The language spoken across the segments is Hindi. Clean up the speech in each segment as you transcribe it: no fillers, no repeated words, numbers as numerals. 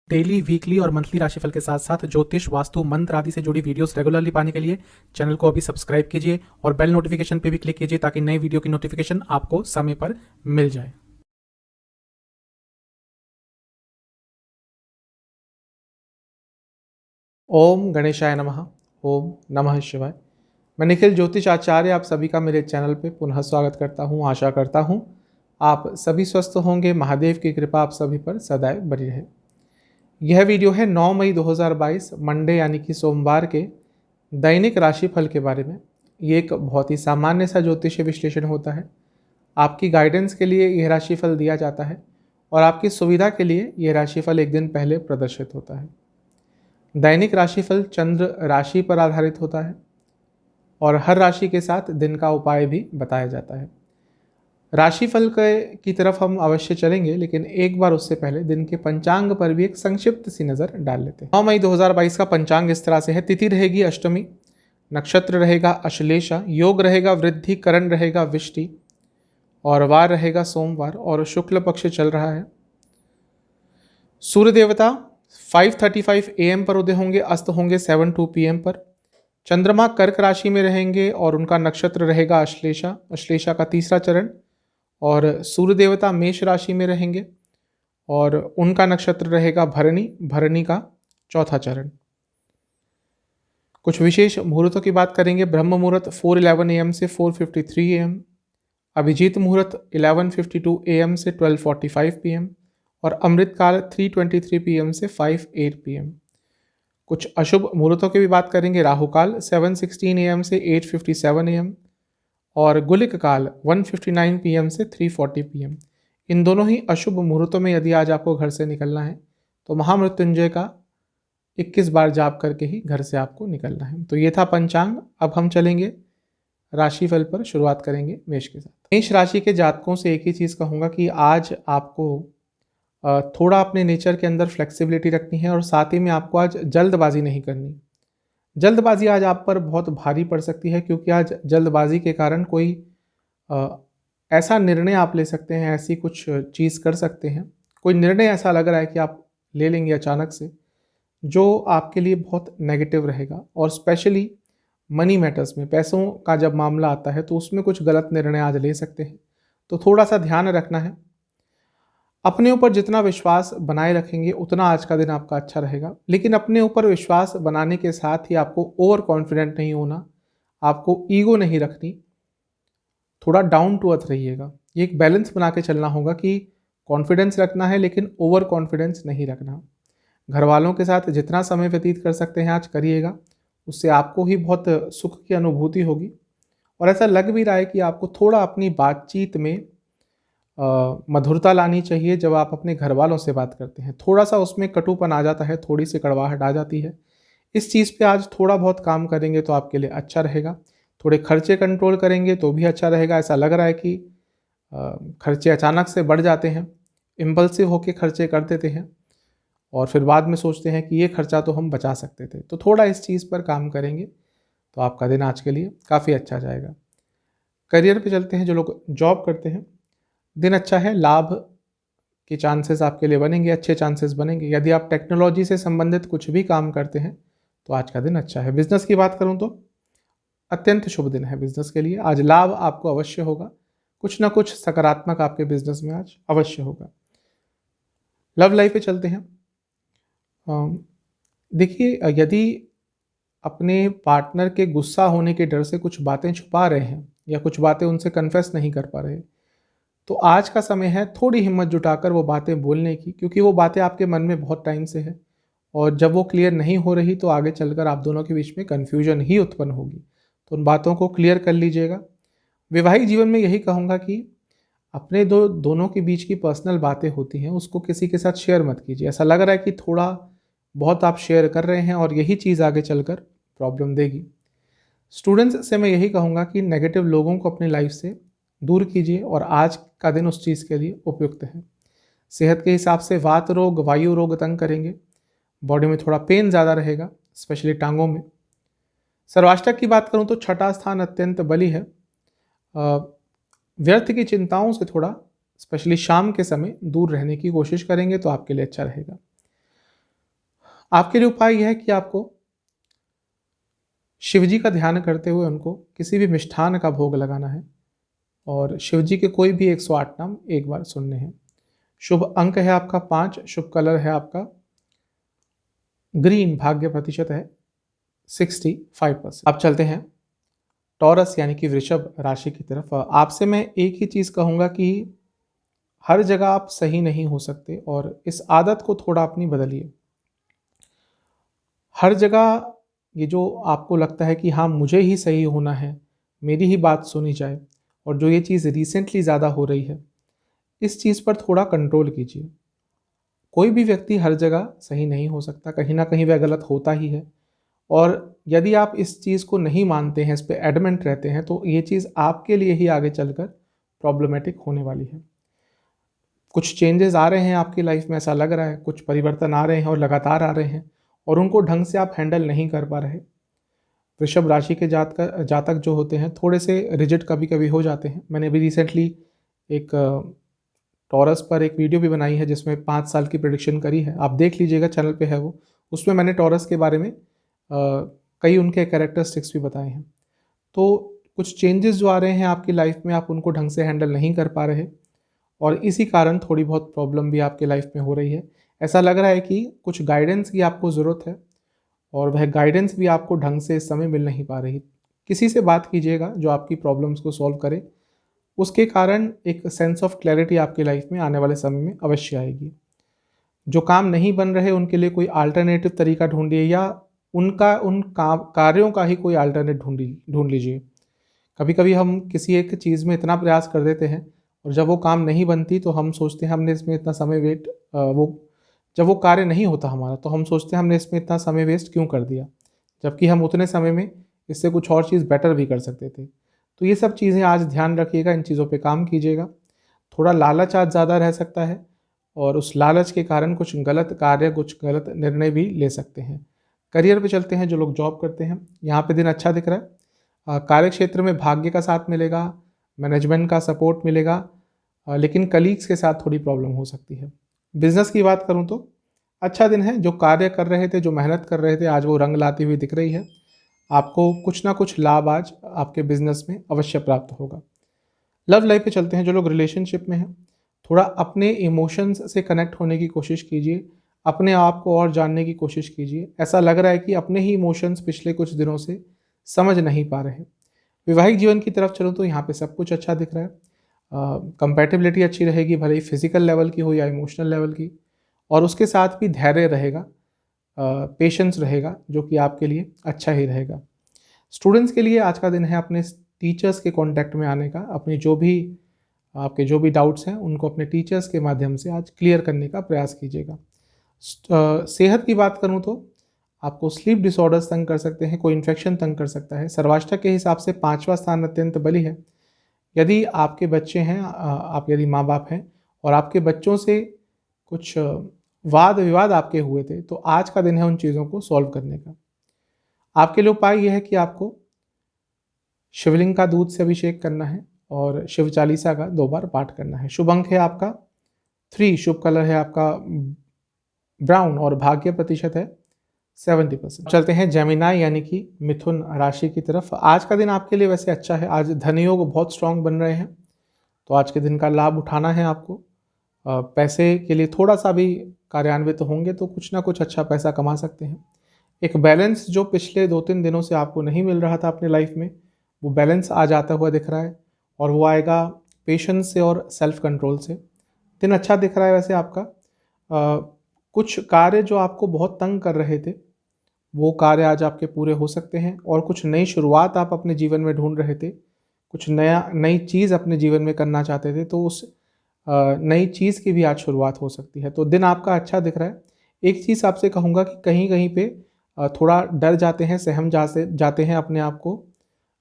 डेली, वीकली और मंथली राशिफल के साथ साथ ज्योतिष, वास्तु, मंत्र आदि से जुड़ी वीडियोस रेगुलरली पाने के लिए चैनल को अभी सब्सक्राइब कीजिए और बेल नोटिफिकेशन पे भी क्लिक कीजिए ताकि नई वीडियो की नोटिफिकेशन आपको समय पर मिल जाए। ओम गणेशाय नमः। ओम नमः शिवाय। मैं निखिल ज्योतिष आचार्य आप सभी का मेरे चैनल पे पुनः स्वागत करता हूँ। आशा करता हूँ आप सभी स्वस्थ होंगे। महादेव की कृपा आप सभी पर सदैव बनी रहे। यह वीडियो है 9 मई 2022 मंडे यानी कि सोमवार के दैनिक राशिफल के बारे में। ये एक बहुत ही सामान्य सा ज्योतिषीय विश्लेषण होता है। आपकी गाइडेंस के लिए यह राशिफल दिया जाता है और आपकी सुविधा के लिए यह राशिफल एक दिन पहले प्रदर्शित होता है। दैनिक राशिफल चंद्र राशि पर आधारित होता है और हर राशि के साथ दिन का उपाय भी बताया जाता है। राशिफल की तरफ हम अवश्य चलेंगे, लेकिन एक बार उससे पहले दिन के पंचांग पर भी एक संक्षिप्त सी नज़र डाल लेते हैं। 9 मई 2022 का पंचांग इस तरह से है। तिथि रहेगी अष्टमी, नक्षत्र रहेगा अश्लेषा, योग रहेगा वृद्धि, करण रहेगा विष्टि और वार रहेगा सोमवार और शुक्ल पक्ष चल रहा है। सूर्य देवता 5:35 AM पर उदय होंगे, अस्त होंगे 7:02 PM पर। चंद्रमा कर्क राशि में रहेंगे और उनका नक्षत्र रहेगा अश्लेषा, अश्लेषा का तीसरा चरण। और सूर्य देवता मेष राशि में रहेंगे और उनका नक्षत्र रहेगा भरणी, भरणी का चौथा चरण। कुछ विशेष मुहूर्तों की बात करेंगे। ब्रह्म मुहूर्त 4:11 AM से 4:53 AM, अभिजीत मुहूर्त 11:52 AM से 12:45 PM और अमृतकाल 3:23 PM से 5:08 PM। कुछ अशुभ मुहूर्तों की भी बात करेंगे। राहुकाल 7:16 AM से 8:57 AM और गुलिक काल 1:59 PM से 3:40 PM। इन दोनों ही अशुभ मुहूर्तों में यदि आज आपको घर से निकलना है तो महामृत्युंजय का 21 बार जाप करके ही घर से आपको निकलना है। तो ये था पंचांग। अब हम चलेंगे राशिफल पर। शुरुआत करेंगे मेष के साथ। मेष राशि के जातकों से एक ही चीज़ कहूँगा कि आज आपको थोड़ा अपने नेचर के अंदर फ्लेक्सिबिलिटी रखनी है और साथ ही में आपको आज जल्दबाजी नहीं करनी। जल्दबाजी आज आप पर बहुत भारी पड़ सकती है, क्योंकि आज जल्दबाजी के कारण कोई ऐसा निर्णय आप ले सकते हैं, ऐसी कुछ चीज़ कर सकते हैं, कोई निर्णय ऐसा लग रहा है कि आप ले लेंगे अचानक से, जो आपके लिए बहुत नेगेटिव रहेगा। और स्पेशली मनी मैटर्स में, पैसों का जब मामला आता है तो उसमें कुछ गलत निर्णय आज ले सकते हैं। तो थोड़ा सा ध्यान रखना है। अपने ऊपर जितना विश्वास बनाए रखेंगे उतना आज का दिन आपका अच्छा रहेगा, लेकिन अपने ऊपर विश्वास बनाने के साथ ही आपको ओवर कॉन्फिडेंट नहीं होना, आपको ईगो नहीं रखनी, थोड़ा डाउन टू अर्थ रहिएगा। ये एक बैलेंस बना के चलना होगा कि कॉन्फिडेंस रखना है लेकिन ओवर कॉन्फिडेंस नहीं रखना। घर वालों के साथ जितना समय व्यतीत कर सकते हैं आज करिएगा, उससे आपको ही बहुत सुख की अनुभूति होगी। और ऐसा लग भी रहा है कि आपको थोड़ा अपनी बातचीत में मधुरता लानी चाहिए। जब आप अपने घर वालों से बात करते हैं थोड़ा सा उसमें कटुपन आ जाता है, थोड़ी सी कड़वाहट आ जाती है। इस चीज़ पे आज थोड़ा बहुत काम करेंगे तो आपके लिए अच्छा रहेगा। थोड़े खर्चे कंट्रोल करेंगे तो भी अच्छा रहेगा। ऐसा लग रहा है कि खर्चे अचानक से बढ़ जाते हैं, इम्पल्सिव होके खर्चे कर देते हैं और फिर बाद में सोचते हैं कि ये खर्चा तो हम बचा सकते थे। तो थोड़ा इस चीज़ पर काम करेंगे तो आपका दिन आज के लिए काफ़ी अच्छा जाएगा। करियर पे चलते हैं। जो लोग जॉब करते हैं, दिन अच्छा है। लाभ के चांसेस आपके लिए बनेंगे, अच्छे चांसेस बनेंगे। यदि आप टेक्नोलॉजी से संबंधित कुछ भी काम करते हैं तो आज का दिन अच्छा है। बिजनेस की बात करूं तो अत्यंत शुभ दिन है बिजनेस के लिए। आज लाभ आपको अवश्य होगा, कुछ ना कुछ सकारात्मक आपके बिजनेस में आज अवश्य होगा। लव लाइफ पे चलते हैं। देखिए, यदि अपने पार्टनर के गुस्सा होने के डर से कुछ बातें छुपा रहे हैं या कुछ बातें उनसे कन्फेस नहीं कर पा रहे, तो आज का समय है थोड़ी हिम्मत जुटाकर वो बातें बोलने की, क्योंकि वो बातें आपके मन में बहुत टाइम से है और जब वो क्लियर नहीं हो रही तो आगे चलकर आप दोनों के बीच में कन्फ्यूजन ही उत्पन्न होगी। तो उन बातों को क्लियर कर लीजिएगा। वैवाहिक जीवन में यही कहूँगा कि अपने दोनों के बीच की पर्सनल बातें होती हैं उसको किसी के साथ शेयर मत कीजिए। ऐसा लग रहा है कि थोड़ा बहुत आप शेयर कर रहे हैं और यही चीज़ आगे चलकर प्रॉब्लम देगी। स्टूडेंट्स से मैं यही कहूँगा कि नेगेटिव लोगों को अपनी लाइफ से दूर कीजिए और आज का दिन उस चीज़ के लिए उपयुक्त है। सेहत के हिसाब से वात रोग, वायु रोग तंग करेंगे। बॉडी में थोड़ा पेन ज़्यादा रहेगा, स्पेशली टांगों में। सर्वाष्टक की बात करूं तो छठा स्थान अत्यंत बली है। व्यर्थ की चिंताओं से थोड़ा स्पेशली शाम के समय दूर रहने की कोशिश करेंगे तो आपके लिए अच्छा रहेगा। आपके लिए उपाय यह है कि आपको शिव जी का ध्यान करते हुए उनको किसी भी मिष्ठान का भोग लगाना है और शिव जी के कोई भी 108 नाम एक बार सुनने हैं। शुभ अंक है आपका 5, शुभ कलर है आपका ग्रीन, भाग्य प्रतिशत है 65%। अब चलते हैं टॉरस यानी कि वृषभ राशि की तरफ। आपसे मैं एक ही चीज़ कहूँगा कि हर जगह आप सही नहीं हो सकते और इस आदत को थोड़ा अपनी बदलिए। हर जगह ये जो आपको लगता है कि हाँ मुझे ही सही होना है, मेरी ही बात सुनी जाए, और जो ये चीज़ रिसेंटली ज़्यादा हो रही है, इस चीज़ पर थोड़ा कंट्रोल कीजिए। कोई भी व्यक्ति हर जगह सही नहीं हो सकता, कहीं ना कहीं वह गलत होता ही है। और यदि आप इस चीज़ को नहीं मानते हैं, इस पे एडमेंट रहते हैं, तो ये चीज़ आपके लिए ही आगे चलकर प्रॉब्लमेटिक होने वाली है। कुछ चेंजेस आ रहे हैं आपकी लाइफ में, ऐसा लग रहा है, कुछ परिवर्तन आ रहे हैं और लगातार आ रहे हैं, और उनको ढंग से आप हैंडल नहीं कर पा रहे। वृषभ राशि के जातक जो होते हैं थोड़े से रिजिड कभी कभी हो जाते हैं। मैंने अभी रिसेंटली एक टॉरस पर एक वीडियो भी बनाई है जिसमें 5 साल की प्रेडिक्शन करी है, आप देख लीजिएगा, चैनल पे है वो। उसमें मैंने टॉरस के बारे में कई उनके कैरेक्टरिस्टिक्स भी बताए हैं। तो कुछ चेंजेस जो आ रहे हैं आपकी लाइफ में, आप उनको ढंग से हैंडल नहीं कर पा रहे, और इसी कारण थोड़ी बहुत प्रॉब्लम भी आपके लाइफ में हो रही है। ऐसा लग रहा है कि कुछ गाइडेंस की आपको ज़रूरत है, और वह गाइडेंस भी आपको ढंग से इस समय मिल नहीं पा रही। किसी से बात कीजिएगा जो आपकी प्रॉब्लम्स को सॉल्व करे, उसके कारण एक सेंस ऑफ क्लैरिटी आपकी लाइफ में आने वाले समय में अवश्य आएगी। जो काम नहीं बन रहे उनके लिए कोई अल्टरनेटिव तरीका ढूंढिए, या उन कार्यों का ही कोई अल्टरनेट ढूंढ लीजिए। कभी कभी हम किसी एक चीज़ में इतना प्रयास कर देते हैं, और जब वो काम नहीं बनती तो हम सोचते हैं हमने इसमें इतना समय वो जब वो कार्य नहीं होता हमारा, तो हम सोचते हैं हमने इसमें इतना समय वेस्ट क्यों कर दिया, जबकि हम उतने समय में इससे कुछ और चीज़ बेटर भी कर सकते थे। तो ये सब चीज़ें आज ध्यान रखिएगा, इन चीज़ों पे काम कीजिएगा। थोड़ा लालच आज ज़्यादा रह सकता है, और उस लालच के कारण कुछ गलत कार्य, कुछ गलत निर्णय भी ले सकते हैं। करियर पे चलते हैं, जो लोग जॉब करते हैं, यहाँ पे दिन अच्छा दिख रहा है। कार्य क्षेत्र में भाग्य का साथ मिलेगा, मैनेजमेंट का सपोर्ट मिलेगा, लेकिन कलीग्स के साथ थोड़ी प्रॉब्लम हो सकती है। बिजनेस की बात करूँ तो अच्छा दिन है। जो कार्य कर रहे थे, जो मेहनत कर रहे थे, आज वो रंग लाती हुई दिख रही है। आपको कुछ ना कुछ लाभ आज आपके बिजनेस में अवश्य प्राप्त होगा। लव लाइफ पे चलते हैं, जो लोग रिलेशनशिप में हैं, थोड़ा अपने इमोशंस से कनेक्ट होने की कोशिश कीजिए, अपने आप को और जानने की कोशिश कीजिए। ऐसा लग रहा है कि अपने ही इमोशंस पिछले कुछ दिनों से समझ नहीं पा रहे। वैवाहिक जीवन की तरफ चलूँ तो यहाँ पे सब कुछ अच्छा दिख रहा है। कंपैटिबिलिटी अच्छी रहेगी, भले ही फिजिकल लेवल की हो या इमोशनल लेवल की, और उसके साथ भी धैर्य रहेगा, पेशेंस रहेगा, जो कि आपके लिए अच्छा ही रहेगा। स्टूडेंट्स के लिए आज का दिन है अपने टीचर्स के कांटेक्ट में आने का। अपनी आपके जो भी डाउट्स हैं उनको अपने टीचर्स के माध्यम से आज क्लियर करने का प्रयास कीजिएगा। सेहत की बात करूं तो आपको स्लीप डिसऑर्डर्स तंग कर सकते हैं, कोई इन्फेक्शन तंग कर सकता है। सर्वाष्टक के हिसाब से 5वां स्थान अत्यंत बली है। यदि आपके बच्चे हैं, आप यदि माँ बाप हैं और आपके बच्चों से कुछ वाद विवाद आपके हुए थे, तो आज का दिन है उन चीज़ों को सॉल्व करने का। आपके लिए उपाय यह है कि आपको शिवलिंग का दूध से अभिषेक करना है और शिव चालीसा का 2 बार पाठ करना है। शुभ अंक है आपका 3, शुभ कलर है आपका ब्राउन, और भाग्य प्रतिशत है 70%। चलते हैं जेमिनाई यानी कि मिथुन राशि की तरफ। आज का दिन आपके लिए वैसे अच्छा है, आज धन योग बहुत स्ट्रांग बन रहे हैं, तो आज के दिन का लाभ उठाना है आपको। पैसे के लिए थोड़ा सा भी कार्यान्वित होंगे तो कुछ ना कुछ अच्छा पैसा कमा सकते हैं। एक बैलेंस जो पिछले 2-3 दिनों से आपको नहीं मिल रहा था अपने लाइफ में, वो बैलेंस आज आता हुआ दिख रहा है, और वो आएगा पेशेंस से और सेल्फ कंट्रोल से। दिन अच्छा दिख रहा है वैसे आपका। कुछ कार्य जो आपको बहुत तंग कर रहे थे, वो कार्य आज आपके पूरे हो सकते हैं, और कुछ नई शुरुआत आप अपने जीवन में ढूंढ रहे थे, कुछ नई चीज़ अपने जीवन में करना चाहते थे, तो उस नई चीज़ की भी आज शुरुआत हो सकती है। तो दिन आपका अच्छा दिख रहा है। एक चीज़ आपसे कहूँगा कि कहीं कहीं पे थोड़ा डर जाते हैं, सहम जाते हैं अपने आप को,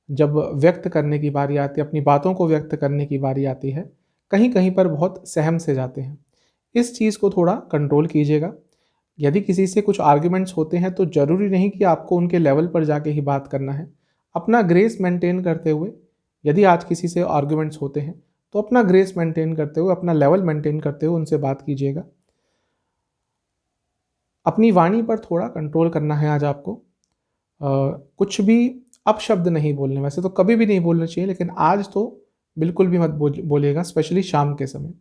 जब व्यक्त करने की बारी आती है, अपनी बातों को व्यक्त करने की बारी आती है, कहीं कहीं पर बहुत सहम से जाते हैं। इस चीज़ को थोड़ा कंट्रोल कीजिएगा। यदि किसी से कुछ आर्ग्यूमेंट्स होते हैं तो ज़रूरी नहीं कि आपको उनके लेवल पर जाके ही बात करना है। अपना ग्रेस मेंटेन करते हुए, यदि आज किसी से आर्ग्यूमेंट्स होते हैं तो अपना ग्रेस मेंटेन करते हुए, अपना लेवल मेंटेन करते हुए उनसे बात कीजिएगा। अपनी वाणी पर थोड़ा कंट्रोल करना है आज आपको। कुछ भी अपशब्द नहीं बोलने, वैसे तो कभी भी नहीं बोलना चाहिए, लेकिन आज तो बिल्कुल भी मत बोलिएगा, स्पेशली शाम के समय।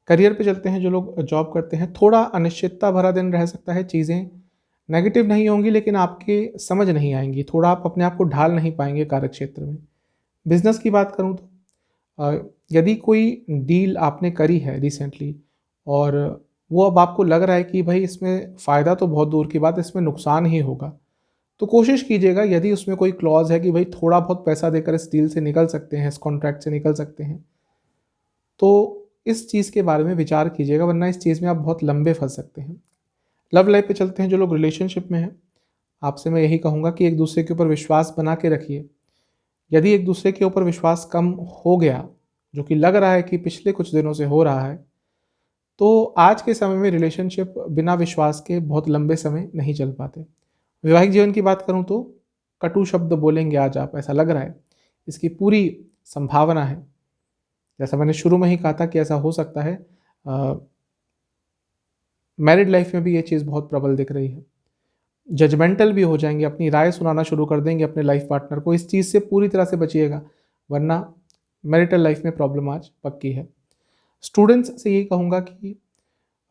करियर पे चलते हैं, जो लोग जॉब करते हैं, थोड़ा अनिश्चितता भरा दिन रह सकता है। चीज़ें नेगेटिव नहीं होंगी, लेकिन आपके समझ नहीं आएंगी, थोड़ा आप अपने आप को ढाल नहीं पाएंगे कार्यक्षेत्र में। बिजनेस की बात करूँ तो यदि कोई डील आपने करी है रिसेंटली और वो अब आपको लग रहा है कि भाई इसमें फ़ायदा तो बहुत दूर की बात, इसमें नुकसान ही होगा, तो कोशिश कीजिएगा, यदि उसमें कोई क्लॉज है कि भाई थोड़ा बहुत पैसा देकर इस डील से निकल सकते हैं, इस कॉन्ट्रैक्ट से निकल सकते हैं, तो इस चीज़ के बारे में विचार कीजिएगा, वरना इस चीज़ में आप बहुत लंबे फंस सकते हैं। लव लाइफ पे चलते हैं, जो लोग रिलेशनशिप में हैं, आपसे मैं यही कहूँगा कि एक दूसरे के ऊपर विश्वास बना के रखिए। यदि एक दूसरे के ऊपर विश्वास कम हो गया, जो कि लग रहा है कि पिछले कुछ दिनों से हो रहा है, तो आज के समय में रिलेशनशिप बिना विश्वास के बहुत लंबे समय नहीं चल पाते। वैवाहिक जीवन की बात करूं तो कटु शब्द बोलेंगे आज आप, ऐसा लग रहा है, इसकी पूरी संभावना है। जैसा मैंने शुरू में ही कहा था कि ऐसा हो सकता है। मैरिड लाइफ में भी ये चीज़ बहुत प्रबल दिख रही है। जजमेंटल भी हो जाएंगे, अपनी राय सुनाना शुरू कर देंगे अपने लाइफ पार्टनर को। इस चीज़ से पूरी तरह से बचिएगा, वरना मैरिटल लाइफ में प्रॉब्लम आज पक्की है। स्टूडेंट्स से यही कहूँगा कि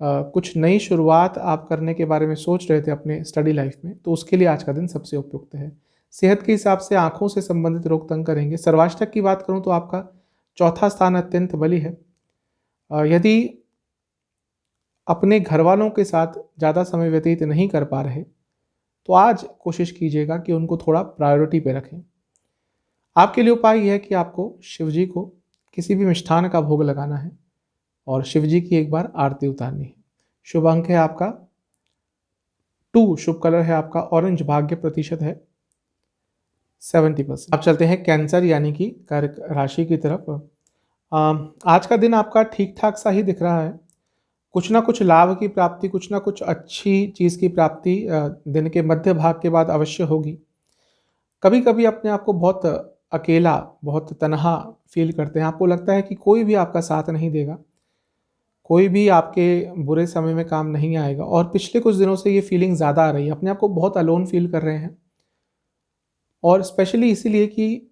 कुछ नई शुरुआत आप करने के बारे में सोच रहे थे अपने स्टडी लाइफ में, तो उसके लिए आज का दिन सबसे उपयुक्त है। सेहत के हिसाब से आँखों से संबंधित रोग तंग करेंगे। सर्वाष्टक की बात करूँ तो आपका चौथा स्थान अत्यंत बली है। यदि अपने घर वालों के साथ ज़्यादा समय व्यतीत नहीं कर पा रहे, तो आज कोशिश कीजिएगा कि उनको थोड़ा प्रायोरिटी पे रखें। आपके लिए उपाय यह है कि आपको शिव जी को किसी भी मिष्ठान का भोग लगाना है और शिव जी की एक बार आरती उतारनी है। शुभ अंक है आपका 2, शुभ कलर है आपका ऑरेंज, भाग्य प्रतिशत है 70%। अब चलते हैं कैंसर यानी कि कर्क राशि की तरफ। आज का दिन आपका ठीक ठाक सा ही दिख रहा है। कुछ ना कुछ लाभ की प्राप्ति, कुछ ना कुछ अच्छी चीज़ की प्राप्ति दिन के मध्य भाग के बाद अवश्य होगी। कभी कभी अपने आप को बहुत अकेला, बहुत तनहा फील करते हैं, आपको लगता है कि कोई भी आपका साथ नहीं देगा, कोई भी आपके बुरे समय में काम नहीं आएगा, और पिछले कुछ दिनों से ये फीलिंग ज़्यादा आ रही है, अपने आप को बहुत अलोन फील कर रहे हैं। और स्पेशली इसीलिए कि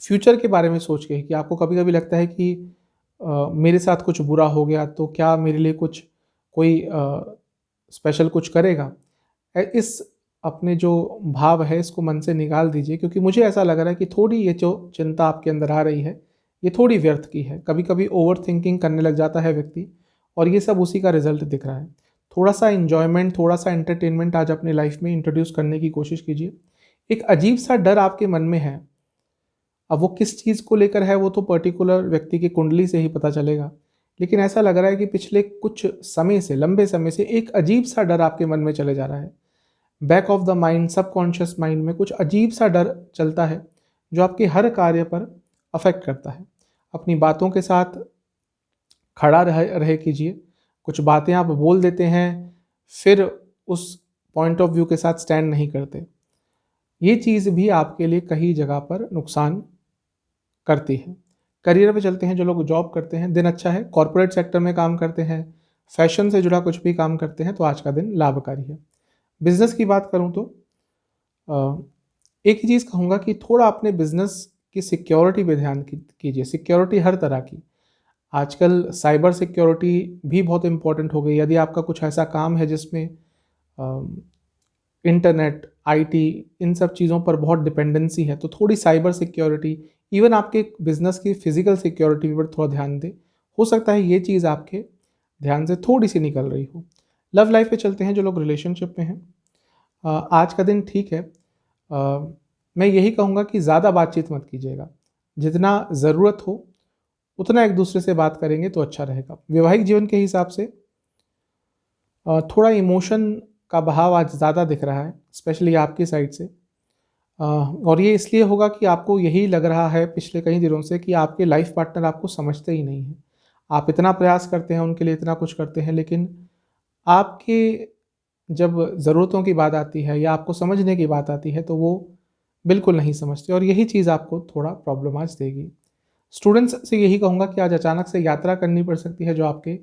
फ्यूचर के बारे में सोच के कि आपको कभी कभी लगता है कि मेरे साथ कुछ बुरा हो गया तो क्या मेरे लिए कुछ कोई स्पेशल कुछ करेगा। इस अपने जो भाव है इसको मन से निकाल दीजिए, क्योंकि मुझे ऐसा लग रहा है कि थोड़ी ये जो चिंता आपके अंदर आ रही है ये थोड़ी व्यर्थ की है। कभी कभी ओवर थिंकिंग करने लग जाता है व्यक्ति, और ये सब उसी का रिजल्ट दिख रहा है। थोड़ा सा इन्जॉयमेंट, थोड़ा सा एंटरटेनमेंट आज अपनी लाइफ में इंट्रोड्यूस करने की कोशिश कीजिए। एक अजीब सा डर आपके मन में है, अब वो किस चीज़ को लेकर है वो तो पर्टिकुलर व्यक्ति की कुंडली से ही पता चलेगा, लेकिन ऐसा लग रहा है कि पिछले कुछ समय से, लंबे समय से एक अजीब सा डर आपके मन में चले जा रहा है। Back of the mind, subconscious mind में कुछ अजीब सा डर चलता है जो आपके हर कार्य पर अफेक्ट करता है। अपनी बातों के साथ खड़ा रहे कीजिए। कुछ बातें आप बोल देते हैं, फिर उस पॉइंट ऑफ व्यू के साथ स्टैंड नहीं करते। ये चीज़ भी आपके लिए कई जगह पर नुकसान करती है। करियर पे चलते हैं, जो लोग जॉब करते हैं, दिन अच्छा है। कॉर्पोरेट सेक्टर में काम करते हैं, फैशन से जुड़ा कुछ भी काम करते हैं, तो आज का दिन लाभकारी है। बिजनेस की बात करूं तो एक ही चीज़ कहूँगा कि थोड़ा अपने बिजनेस की सिक्योरिटी पे ध्यान कीजिए। सिक्योरिटी हर तरह की, आजकल साइबर सिक्योरिटी भी बहुत इंपॉर्टेंट हो गई। यदि आपका कुछ ऐसा काम है जिसमें इंटरनेट, आईटी, इन सब चीज़ों पर बहुत डिपेंडेंसी है, तो थोड़ी साइबर सिक्योरिटी, इवन आपके बिजनेस की फिजिकल सिक्योरिटी पर थोड़ा ध्यान दें। हो सकता है ये चीज़ आपके ध्यान से थोड़ी सी निकल रही हो। लव लाइफ पे चलते हैं, जो लोग रिलेशनशिप में हैं, आज का दिन ठीक है। मैं यही कहूँगा कि ज़्यादा बातचीत मत कीजिएगा, जितना ज़रूरत हो उतना एक दूसरे से बात करेंगे तो अच्छा रहेगा। वैवाहिक जीवन के हिसाब से थोड़ा इमोशन का बहाव आज ज़्यादा दिख रहा है, स्पेशली आपकी साइड से। और ये इसलिए होगा कि आपको यही लग रहा है पिछले कई दिनों से कि आपके लाइफ पार्टनर आपको समझते ही नहीं हैं। आप इतना प्रयास करते हैं, उनके लिए इतना कुछ करते हैं, लेकिन आपके जब ज़रूरतों की बात आती है या आपको समझने की बात आती है तो वो बिल्कुल नहीं समझते, और यही चीज़ आपको थोड़ा प्रॉब्लम आज देगी। स्टूडेंट्स से यही कहूँगा कि आज अचानक से यात्रा करनी पड़ सकती है, जो आपके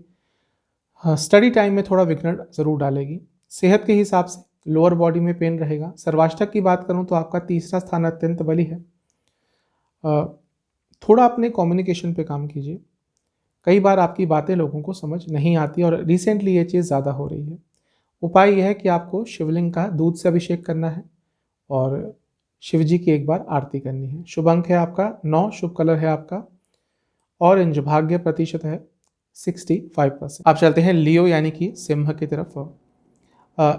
स्टडी टाइम में थोड़ा विघ्न ज़रूर डालेगी। सेहत के हिसाब से लोअर बॉडी में पेन रहेगा। सर्वाष्टक की बात करूं तो आपका तीसरा स्थान अत्यंत बली है। थोड़ा अपने कम्युनिकेशन पे काम कीजिए। कई बार आपकी बातें लोगों को समझ नहीं आती और रिसेंटली ये चीज़ ज़्यादा हो रही है। उपाय यह है कि आपको शिवलिंग का दूध से अभिषेक करना है और शिव जी की एक बार आरती करनी है। शुभ अंक है आपका 9, शुभ कलर है आपका ऑरेंज, भाग्य प्रतिशत है 65%। आप चलते हैं लियो यानी कि सिंह की तरफ।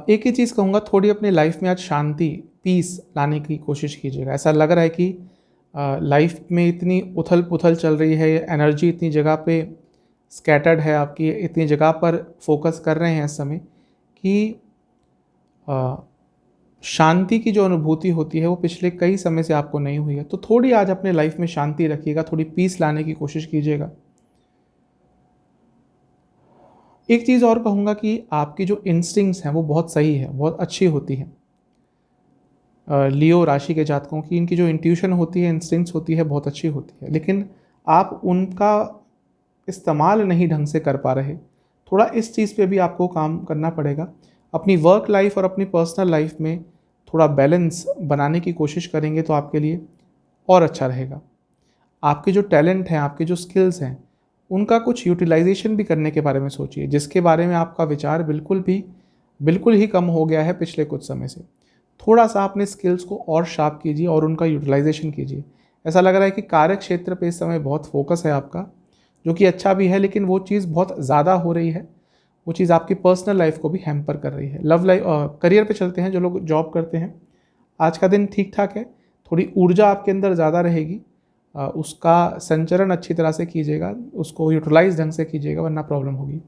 एक ही चीज़ कहूँगा, थोड़ी अपनी लाइफ में आज शांति, पीस लाने की कोशिश कीजिएगा। ऐसा लग रहा है कि लाइफ में इतनी उथल पुथल चल रही है, एनर्जी इतनी जगह पे स्कैटर्ड है आपकी, इतनी जगह पर फोकस कर रहे हैं इस समय कि शांति की जो अनुभूति होती है वो पिछले कई समय से आपको नहीं हुई है। तो थोड़ी आज अपने लाइफ में शांति रखिएगा, थोड़ी पीस लाने की कोशिश कीजिएगा। एक चीज़ और कहूँगा कि आपकी जो इंस्टिंक्ट्स हैं वो बहुत सही है, बहुत अच्छी होती हैं। लियो राशि के जातकों की इनकी जो इंट्यूशन होती है, इंस्टिंक्ट्स होती है, बहुत अच्छी होती है, लेकिन आप उनका इस्तेमाल नहीं ढंग से कर पा रहे। थोड़ा इस चीज़ पे भी आपको काम करना पड़ेगा। अपनी वर्क लाइफ और अपनी पर्सनल लाइफ में थोड़ा बैलेंस बनाने की कोशिश करेंगे तो आपके लिए और अच्छा रहेगा। आपके जो टैलेंट हैं, आपके जो स्किल्स हैं, उनका कुछ यूटिलाइजेशन भी करने के बारे में सोचिए, जिसके बारे में आपका विचार बिल्कुल ही कम हो गया है पिछले कुछ समय से। थोड़ा सा अपने स्किल्स को और शार्प कीजिए और उनका यूटिलाइजेशन कीजिए। ऐसा लग रहा है कि कार्य क्षेत्र पे इस समय बहुत फोकस है आपका, जो कि अच्छा भी है, लेकिन वो चीज़ बहुत ज़्यादा हो रही है। वो चीज़ आपकी पर्सनल लाइफ को भी हैम्पर कर रही है। लव लाइफ, करियर पे चलते हैं। जो लोग जॉब करते हैं, आज का दिन ठीक ठाक है। थोड़ी ऊर्जा आपके अंदर ज़्यादा रहेगी, उसका संचरण अच्छी तरह से कीजिएगा, उसको यूटिलाइज ढंग से कीजिएगा, वरना प्रॉब्लम होगी।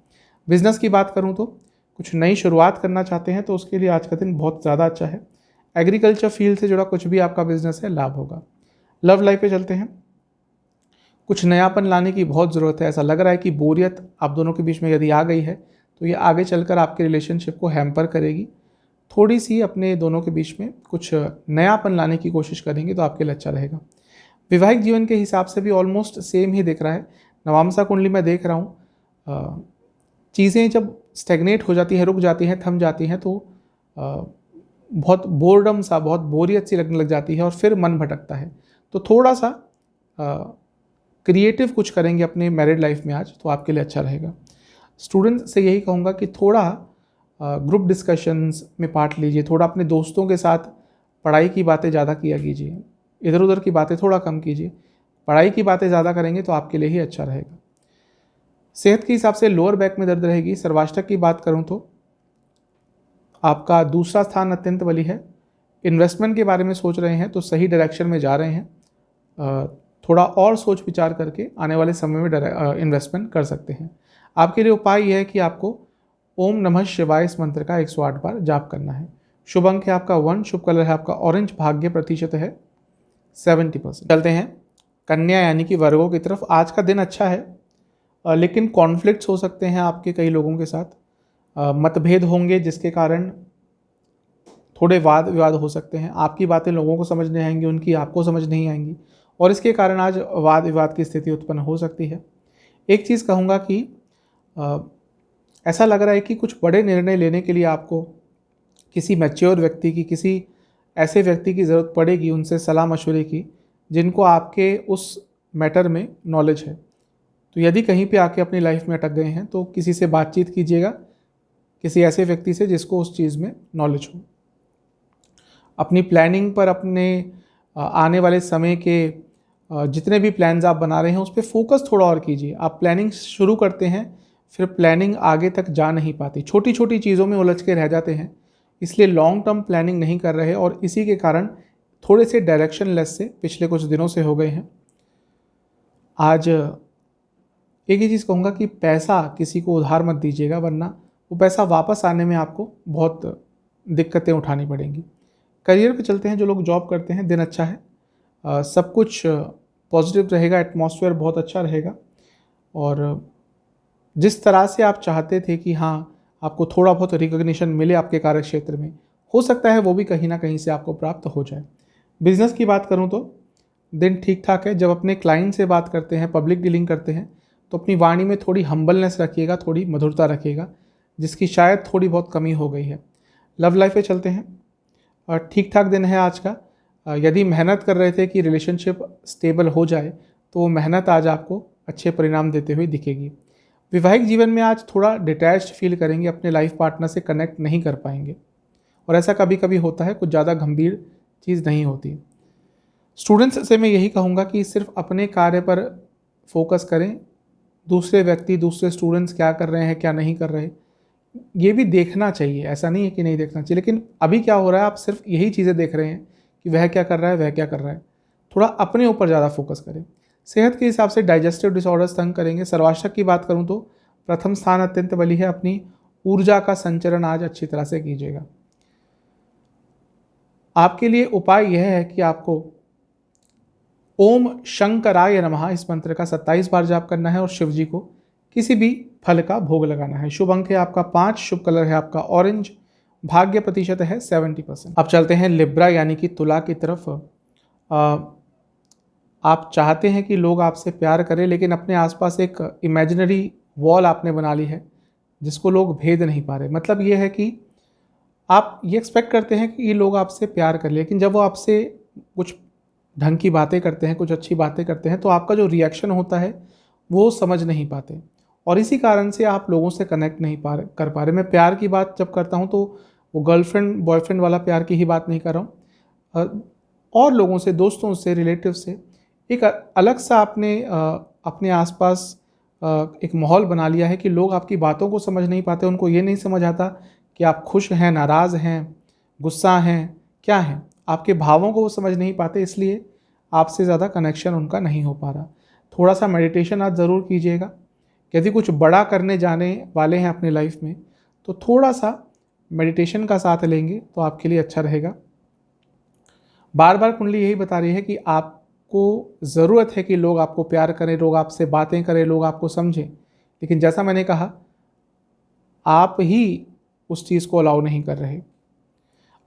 बिजनेस की बात करूँ तो कुछ नई शुरुआत करना चाहते हैं तो उसके लिए आज का दिन बहुत ज़्यादा अच्छा है। एग्रीकल्चर फील्ड से जुड़ा कुछ भी आपका बिजनेस है, लाभ होगा। लव लाइफ पे चलते हैं। कुछ नयापन लाने की बहुत ज़रूरत है। ऐसा लग रहा है कि बोरियत आप दोनों के बीच में यदि आ गई है तो ये आगे चलकर आपके रिलेशनशिप को हैम्पर करेगी। थोड़ी सी अपने दोनों के बीच में कुछ नयापन लाने की कोशिश करेंगे तो आपके लिए अच्छा रहेगा। वैवाहिक जीवन के हिसाब से भी ऑलमोस्ट सेम ही दिख रहा है। नवामसा कुंडली में देख रहा हूँ, चीज़ें जब स्टेगनेट हो जाती हैं, रुक जाती हैं, थम जाती हैं, तो बहुत बोर्डम सा, बहुत बोरियत सी लगने लग जाती है और फिर मन भटकता है। तो थोड़ा सा क्रिएटिव कुछ करेंगे अपने मैरिड लाइफ में आज तो आपके लिए अच्छा रहेगा। स्टूडेंट से यही कहूँगा कि थोड़ा ग्रुप डिस्कशंस में पार्ट लीजिए, थोड़ा अपने दोस्तों के साथ पढ़ाई की बातें ज़्यादा किया कीजिए, इधर उधर की बातें थोड़ा कम कीजिए। पढ़ाई की बातें ज़्यादा करेंगे तो आपके लिए ही अच्छा रहेगा। सेहत के हिसाब से लोअर बैक में दर्द रहेगी। सर्वाष्टक की बात करूँ तो आपका दूसरा स्थान अत्यंत बली है। इन्वेस्टमेंट के बारे में सोच रहे हैं तो सही डायरेक्शन में जा रहे हैं। थोड़ा और सोच विचार करके आने वाले समय में इन्वेस्टमेंट कर सकते हैं। आपके लिए उपाय यह है कि आपको ओम नमः शिवाय इस मंत्र का 108 बार जाप करना है। शुभ अंक है आपका 1, शुभ कलर है आपका ऑरेंज, भाग्य प्रतिशत है 70%। चलते हैं कन्या यानी कि वर्गों की तरफ। आज का दिन अच्छा है, लेकिन कॉन्फ्लिक्ट्स हो सकते हैं आपके कई लोगों के साथ, मतभेद होंगे जिसके कारण थोड़े वाद विवाद हो सकते हैं। आपकी बातें लोगों को समझ नहीं आएंगी, उनकी आपको समझ नहीं आएंगी और इसके कारण आज वाद विवाद की स्थिति उत्पन्न हो सकती है। एक चीज़ कहूँगा कि ऐसा लग रहा है कि कुछ बड़े निर्णय लेने के लिए आपको किसी मैच्योर व्यक्ति की, किसी ऐसे व्यक्ति की ज़रूरत पड़ेगी, उनसे सलाह मशवरे की, जिनको आपके उस मैटर में नॉलेज है। तो यदि कहीं पे आके अपनी लाइफ में अटक गए हैं तो किसी से बातचीत कीजिएगा, किसी ऐसे व्यक्ति से जिसको उस चीज़ में नॉलेज हो। अपनी प्लानिंग पर, अपने आने वाले समय के जितने भी प्लान्स आप बना रहे हैं उस पर फोकस थोड़ा और कीजिए। आप प्लानिंग शुरू करते हैं, फिर प्लानिंग आगे तक जा नहीं पाती, छोटी छोटी चीज़ों में उलझ के रह जाते हैं, इसलिए लॉन्ग टर्म प्लानिंग नहीं कर रहे और इसी के कारण थोड़े से डायरेक्शन लेस से पिछले कुछ दिनों से हो गए हैं। आज एक ही चीज़ कहूँगा कि पैसा किसी को उधार मत दीजिएगा, वरना वो पैसा वापस आने में आपको बहुत दिक्कतें उठानी पड़ेंगी। करियर पे चलते हैं। जो लोग जॉब करते हैं, दिन अच्छा है, सब कुछ पॉजिटिव रहेगा, एटमॉस्फेयर बहुत अच्छा रहेगा और जिस तरह से आप चाहते थे कि हाँ आपको थोड़ा बहुत रिकॉग्निशन मिले आपके कार्य क्षेत्र में, हो सकता है वो भी कहीं ना कहीं से आपको प्राप्त हो जाए। बिजनेस की बात करूँ तो दिन ठीक ठाक है। जब अपने क्लाइंट से बात करते हैं, पब्लिक डीलिंग करते हैं, तो अपनी वाणी में थोड़ी हम्बलनेस रखिएगा, थोड़ी मधुरता रखिएगा, जिसकी शायद थोड़ी बहुत कमी हो गई है। लव लाइफ पे चलते हैं। और ठीक ठाक दिन है आज का। यदि मेहनत कर रहे थे कि रिलेशनशिप स्टेबल हो जाए तो वो मेहनत आज आपको अच्छे परिणाम देते हुए दिखेगी। वैवाहिक जीवन में आज थोड़ा डिटैच्ड फील करेंगे, अपने लाइफ पार्टनर से कनेक्ट नहीं कर पाएंगे, और ऐसा कभी कभी होता है, कुछ ज़्यादा गंभीर चीज़ नहीं होती। स्टूडेंट्स से मैं यही कहूँगा कि सिर्फ अपने कार्य पर फोकस करें, दूसरे व्यक्ति दूसरे स्टूडेंट्स क्या कर रहे हैं क्या नहीं कर रहे ये भी देखना चाहिए, ऐसा नहीं है कि नहीं देखना चाहिए, लेकिन अभी क्या हो रहा है आप सिर्फ यही चीज़ें देख रहे हैं कि वह क्या कर रहा है वह क्या कर रहा है। थोड़ा अपने ऊपर ज़्यादा फोकस करें। सेहत के हिसाब से डाइजेस्टिव डिसऑर्डर्स तंग करेंगे। सर्वाष्टक की बात करूं तो प्रथम स्थान अत्यंत बली है, अपनी ऊर्जा का संचरण आज अच्छी तरह से कीजिएगा। आपके लिए उपाय यह है कि आपको ओम शंकराय नमः इस मंत्र का 27 बार जाप करना है और शिव जी को किसी भी फल का भोग लगाना है। शुभ अंक है आपका 5, शुभ कलर है आपका ऑरेंज, भाग्य प्रतिशत है 70%। अब चलते हैं लिब्रा यानी कि तुला की तरफ। आप चाहते हैं कि लोग आपसे प्यार करें, लेकिन अपने आसपास एक इमेजिनरी वॉल आपने बना ली है जिसको लोग भेद नहीं पा रहे। मतलब ये है कि आप ये एक्सपेक्ट करते हैं कि ये लोग आपसे प्यार कर, लेकिन जब वो आपसे कुछ ढंग की बातें करते हैं, कुछ अच्छी बातें करते हैं, तो आपका जो रिएक्शन होता है वो समझ नहीं पाते, और इसी कारण से आप लोगों से कनेक्ट नहीं कर पा रहे। मैं प्यार की बात जब करता हूँ तो वो गर्लफ्रेंड बॉयफ्रेंड वाला प्यार की ही बात नहीं कर रहा हूँ, और लोगों से, दोस्तों से, रिलेटिव से एक अलग सा आपने अपने आसपास एक माहौल बना लिया है कि लोग आपकी बातों को समझ नहीं पाते। उनको ये नहीं समझ आता कि आप खुश हैं, नाराज़ हैं, गुस्सा हैं, क्या हैं। आपके भावों को वो समझ नहीं पाते, इसलिए आपसे ज़्यादा कनेक्शन उनका नहीं हो पा रहा। थोड़ा सा मेडिटेशन आज ज़रूर कीजिएगा। यदि कुछ बड़ा करने जाने वाले हैं अपनी लाइफ में तो थोड़ा सा मेडिटेशन का साथ लेंगे तो आपके लिए अच्छा रहेगा। बार बार कुंडली यही बता रही है कि आपको ज़रूरत है कि लोग आपको प्यार करें, लोग आपसे बातें करें, लोग आपको समझें, लेकिन जैसा मैंने कहा आप ही उस चीज़ को अलाउ नहीं कर रहे।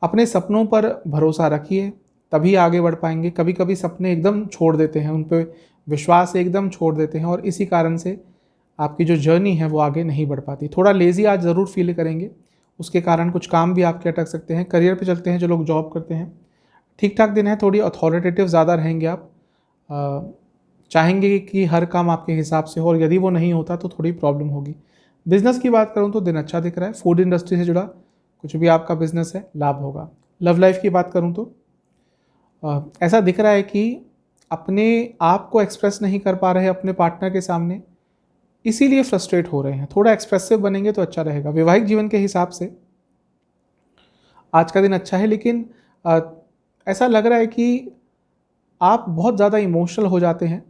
अपने सपनों पर भरोसा रखिए, तभी आगे बढ़ पाएंगे। कभी कभी सपने एकदम छोड़ देते हैं, उन पर विश्वास एकदम छोड़ देते हैं, और इसी कारण से आपकी जो जर्नी है वो आगे नहीं बढ़ पाती। थोड़ा लेज़ी आज ज़रूर फील करेंगे, उसके कारण कुछ काम भी आपके अटक सकते हैं। करियर पे चलते हैं, जो लोग जॉब करते हैं ठीक ठाक दिन है। थोड़ी अथॉरिटेटिव ज़्यादा रहेंगे आप, चाहेंगे कि हर काम आपके हिसाब से हो, और यदि वो नहीं होता तो थोड़ी प्रॉब्लम होगी। बिजनेस की बात करूँ तो दिन अच्छा दिख रहा है। फूड इंडस्ट्री से जुड़ा कुछ भी आपका बिजनेस है, लाभ होगा। लव लाइफ की बात करूँ तो ऐसा दिख रहा है कि अपने आप को एक्सप्रेस नहीं कर पा रहे अपने पार्टनर के सामने, इसीलिए फ्रस्ट्रेट हो रहे हैं। थोड़ा एक्सप्रेसिव बनेंगे तो अच्छा रहेगा। वैवाहिक जीवन के हिसाब से आज का दिन अच्छा है, लेकिन ऐसा लग रहा है कि आप बहुत ज़्यादा इमोशनल हो जाते हैं